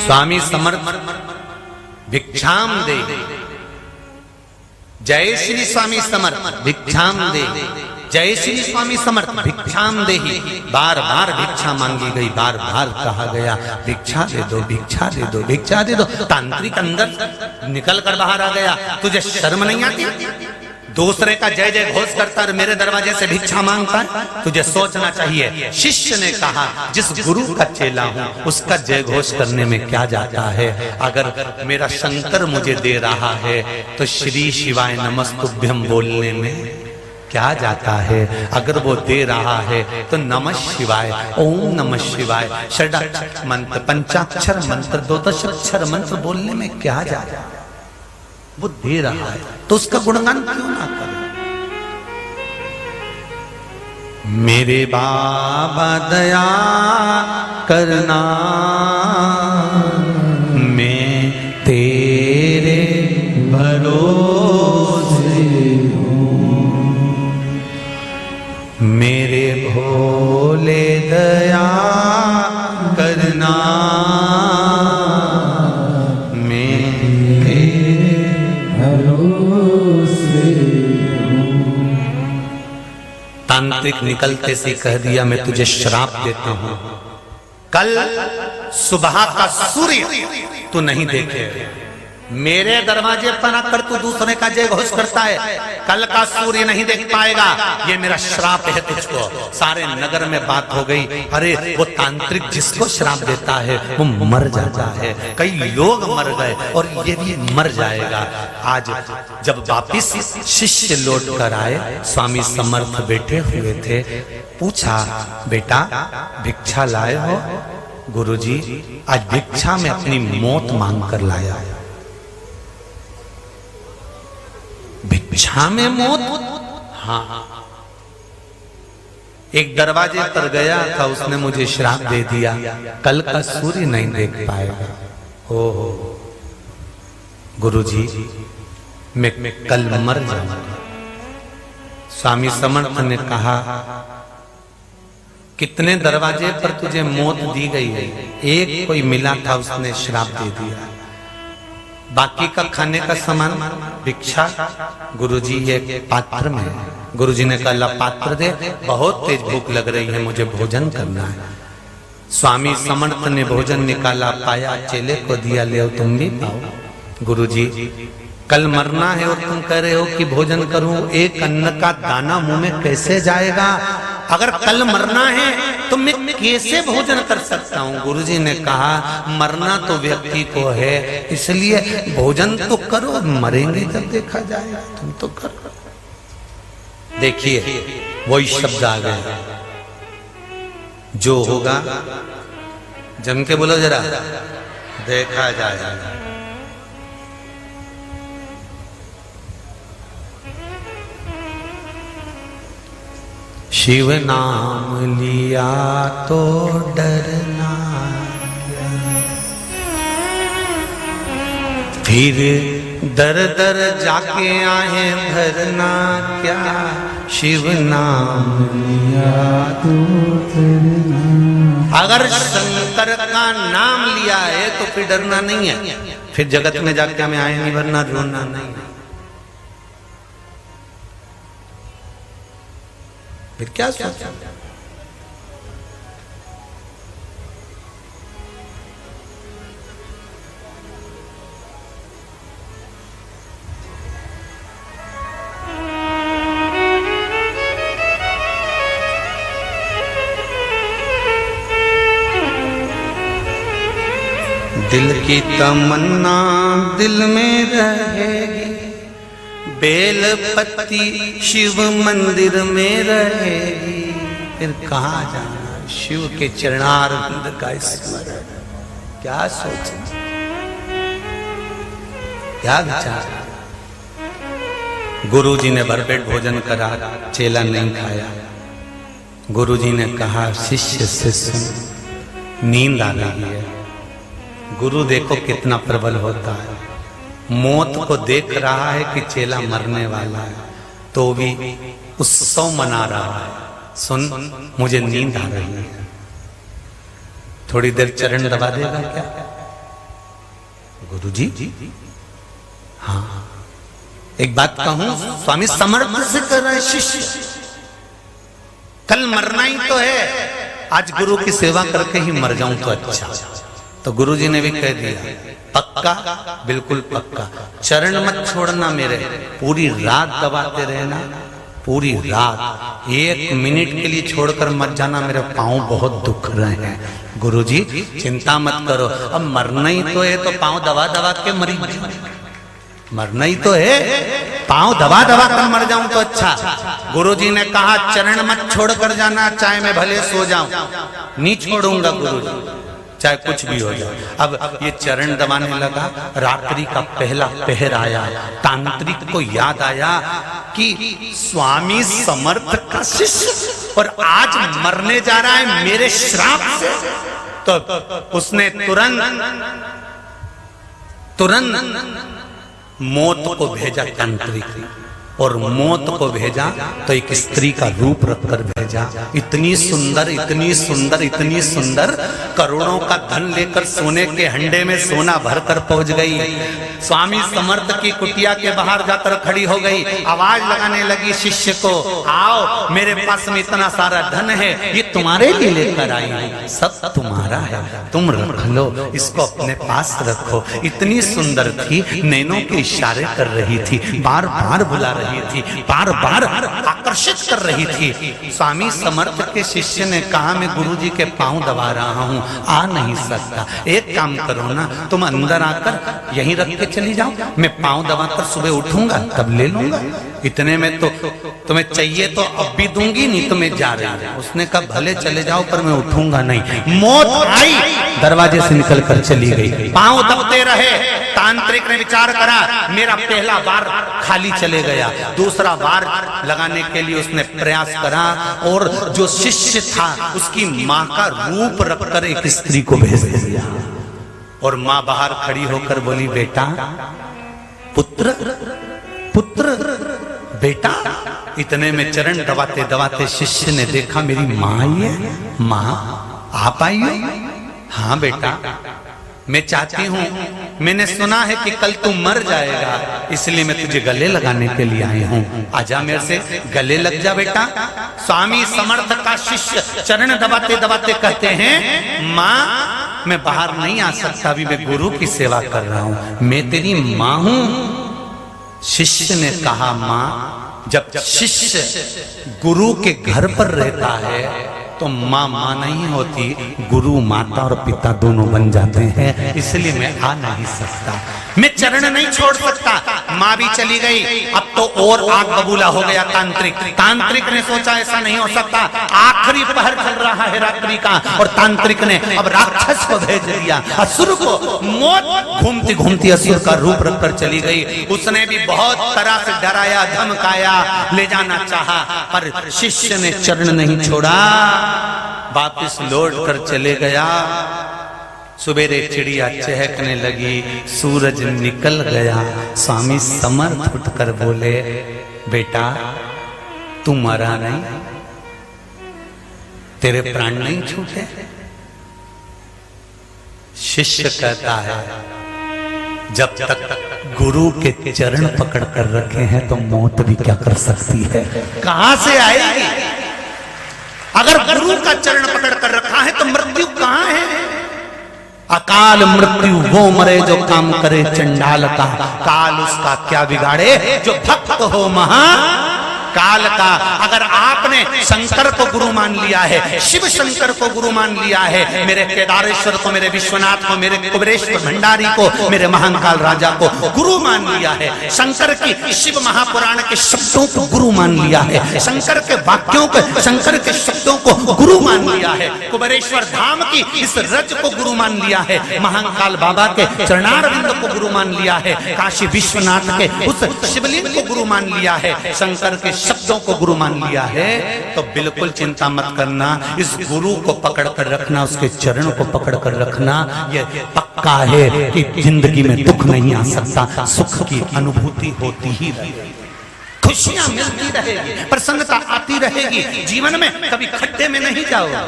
स्वामी समर्थ भिक्षाम दे, जय श्री स्वामी समर्थ भिक्षाम दे, जय श्री स्वामी समर्थ भिक्षाम दे ही बार बार भिक्षा मांगी गई, बार बार कहा गया भिक्षा दे दो, भिक्षा दे दो, भिक्षा दे दो। तांत्रिक अंदर निकल कर बाहर आ गया, तुझे शर्म नहीं आती? दूसरे का जय जय घोष करता है, मेरे दरवाजे से भिक्षा मांगता है, तुझे सोचना चाहिए। शिष्य ने कहा, जिस गुरु का चेला हूं उसका जय घोष करने में क्या जाता है? अगर मेरा शंकर मुझे दे रहा है तो श्री शिवाय नमस्तुभ्यं बोलने में क्या जाता है? अगर वो दे रहा है तो नमः शिवाय, ओम नमः शिवाय, षडाक्षर मंत्र, पंचाक्षर मंत्र, द्वादशाक्षर मंत्र बोलने में क्या जाता है? वो दे रहा है तो उसका गुणगान क्यों ना करें? मेरे बाबा दया करना, मैं तेरे भरोसे हूँ, मेरे भोले दया करना, तांत्रिक निकलते से कह दिया, मैं तुझे श्राप देता हूं, कल सुबह का सूर्य तू नहीं देखे। मेरे दरवाजे पर आकर तू दूसरे का जय घोष करता है, कल का सूर्य नहीं देख पाएगा, ये मेरा श्राप है तुझको। सारे नगर में बात हो गई, अरे वो तांत्रिक जिसको श्राप देता है वो मर जाता है, कई लोग मर गए और ये भी मर जाएगा। आज जब वापिस शिष्य लौट कर आए, स्वामी समर्थ बैठे हुए थे, पूछा, बेटा भिक्षा लाए हो? गुरुजी आज भिक्षा में अपनी मौत मांग कर लाया। भिक्षा में मौत? हाँ, एक दरवाजे पर गया था, उसने मुझे श्राप दे दिया, कल का सूर्य नहीं देख पाएगा। ओहो गुरुजी, मैं कल मर जाऊंगा। स्वामी समर्थ ने कहा, कितने दरवाजे पर तुझे मौत दी गई है? एक कोई मिला था, उसने श्राप दे दिया, बाकी का खाने का सामान भिक्षा गुरुजी ये पात्र में। गुरुजी ने कहा, पात्र दे, बहुत तेज भूख लग रही है, मुझे भोजन करना है। स्वामी समर्थ ने भोजन निकाला, पाया, चेले को दिया, ले तुम भी पाओ। गुरुजी कल मरना है और तुम कह रहे हो कि भोजन करूं, एक अन्न का दाना मुंह में कैसे जाएगा? अगर कल मरना है तो मैं कैसे भोजन कर सकता हूँ? गुरुजी ने कहा, मरना तो व्यक्ति को है, इसलिए भोजन तो करो, मरेंगे जब देखा जाएगा, तुम तो करो। देखिए वही शब्द आ गए, जो होगा जम के बोलो जरा, देखा जाएगा। शिव नाम लिया तो डरना क्या, फिर दर दर जाके आए भरना क्या। शिव नाम लिया तो डरना, अगर शंकर का नाम लिया है तो फिर डरना नहीं है, फिर जगत में जाके हमें आए नहीं भरना, रोना नहीं है। फिर क्या सोचा? दिल की तमन्ना दिल में रहेगी, बेलपत्ती शिव मंदिर में रहेगी, फिर कहाँ जाना? शिव के चरणारविंद का स्मरण। क्या सोचना, क्या विचार? गुरुजी ने भरपेट भोजन करा, चेला नहीं खाया। गुरुजी ने कहा, शिष्य से सुन, नींद आ रही है। गुरु देखो कितना प्रबल होता है, मौत को देख रहा है कि चेला मरने वाला है, तो भी उत्सव मना रहा है। सुन, मुझे नींद आ रही है, थोड़ी देर चरण दबा देगा क्या? गुरुजी हाँ, एक बात कहूं, स्वामी समर्थ से कर रहे शिष्य, कल मरना ही तो है, आज गुरु की सेवा करके ही मर जाऊं तो अच्छा। तो गुरुजी ने भी कह दिया, पक्का, बिल्कुल पक्का, चरण मत छोड़ना मेरे, पूरी रात दबाते रहना, पूरी रात, 1 मिनट के लिए छोड़कर मत जाना, मेरे पांव बहुत दुख रहे हैं। गुरुजी चिंता मत करो, अब मरना ही तो है, तो पांव दबा दबा के मरी, मरना ही तो है, पांव दबा दबा कर मर जाऊं तो अच्छा। गुरुजी ने कहा चरण मत छोड़कर जाना, चाहे मैं भले सो जाऊं, नहीं छोड़ूंगा गुरुजी, चाहे कुछ भी हो जाए। अब ये चरण दबाने लगा, रात्रि का पहला पहर आया, तांत्रिक को याद आया कि स्वामी समर्थ का शिष्य और आज मरने जा रहा है मेरे श्राप से। तो उसने तुरंत मौत को भेजा तांत्रिक, और मौत को भेजा तो एक स्त्री का रूप रखकर भेजा, इतनी सुंदर, इतनी सुंदर, इतनी सुंदर, करोड़ों का धन लेकर सोने के हंडे में सोना भरकर पहुंच गई। स्वामी समर्थ की कुटिया के बाहर जाकर खड़ी हो गई, आवाज लगाने लगी शिष्य को, आओ मेरे पास में इतना सारा धन है, ये तुम्हारे लिए लेकर आई हूं, सब तुम्हारा है, तुम रख लो, इसको अपने पास रखो। इतनी सुंदर थी, नैनों के इशारे कर रही थी, बार बार बुला रही थी, बार बार आकर्षित कर रही थी। स्वामी समर्थ के शिष्य ने कहा मैं गुरुजी के पांव दबा रहा हूं, आ नहीं सकता, एक काम करो ना, तुम अंदर आकर यहीं रख के चली जाओ, मैं पांव दबाकर सुबह उठूंगा तब ले लूंगा, इतने में तो तुम्हें चाहिए तो अब भी दूंगी, नहीं तो मैं जा रही हूं। उसने कहा भले चले जाओ पर मैं उठूंगा नहीं। मौत आई, दरवाजे से निकल कर चली गई, पांव दबते रहे। तांत्रिक ने विचार करा, मेरा पहला बार खाली चले गया, दूसरा बार लगाने के लिए उसने प्रयास करा, और जो शिष्य था उसकी मां का रूप रखकर एक स्त्री को भेज दिया, और मां बाहर खड़ी होकर बोली, बेटा, पुत्र, पुत्र, बेटा। इतने में चरण दबाते दबाते शिष्य ने देखा मेरी मां आई है। मां आप आई हो? हाँ बेटा, मैं चाहती हूं, मैंने सुना है कि कल तू मर जाएगा, इसलिए मैं तुझे गले लगाने के लिए आई हूं, आजा मेरे से गले लग जा बेटा। स्वामी समर्थ का शिष्य चरण दबाते दबाते कहते हैं, मां मैं बाहर नहीं आ सकता, अभी मैं गुरु की सेवा कर रहा हूं, मैं तेरी मां हूं। शिष्य ने कहा, मां, जब शिष्य गुरु के घर पर रहता है तो मां मां नहीं होती, गुरु माता और पिता दोनों बन जाते हैं, इसलिए मैं आ नहीं सकता, मैं चरण नहीं छोड़ सकता। मां भी चली गई, अब तो और आग बबूला हो गया तांत्रिक। तांत्रिक ने सोचा ऐसा नहीं हो सकता, आखिरी पहर चल रहा है रात्रि का, और तांत्रिक ने अब राक्षस को भेज दिया, असुर को। मौत घूमती घूमती असुर का रूप रखकर चली गई। उसने भी बहुत तरह से डराया, धमकाया, ले जाना चाहा, पर शिष्य ने चरण नहीं छोड़ा, वापिस लौट कर चले गया। सुबेरे चिड़िया चहकने लगी, सूरज निकल गया। स्वामी समर्थ उठकर बोले, बेटा तू मरा नहीं, तेरे प्राण नहीं छूटे। शिष्य कहता है, जब तक गुरु के चरण पकड़ कर रखे हैं तो मौत भी क्या कर सकती है, कहां से आएगी। अगर गुरु का चरण पकड़ कर रखा है तो मृत्यु कहां है। अकाल मृत्यु वो मरे जो काम करे चंडाल का, काल उसका क्या बिगाड़े जो भक्त हो महा काल का। अगर आपने शंकर को गुरु मान लिया है, शिव शंकर को गुरु मान लिया है, मेरे केदारेश्वर को, मेरे विश्वनाथ को, मेरे कुबेरेश्वर भंडारी को, मेरे महाकाल राजा को गुरु मान लिया है, शंकर की शिव महापुराण के शब्दों को गुरु मान लिया है, शंकर के वाक्यों को, शंकर के शब्दों को गुरु मान लिया है, कुबेरेश्वर धाम की इस रज को गुरु मान लिया है, महाकाल बाबा के चरणारविंद को गुरु मान लिया है, काशी विश्वनाथ के उस शिवलिंग को गुरु मान लिया है, शंकर के शब्दों को गुरु मान लिया है, तो बिल्कुल चिंता मत करना। इस गुरु को पकड़ कर रखना, उसके चरण को पकड़ कर रखना, यह पक्का है कि जिंदगी में दुख नहीं आ सकता, सुख की अनुभूति होती ही रहेगी, खुशियां मिलती रहेगी, प्रसन्नता आती रहेगी, जीवन में कभी खड्डे में नहीं जाओगे।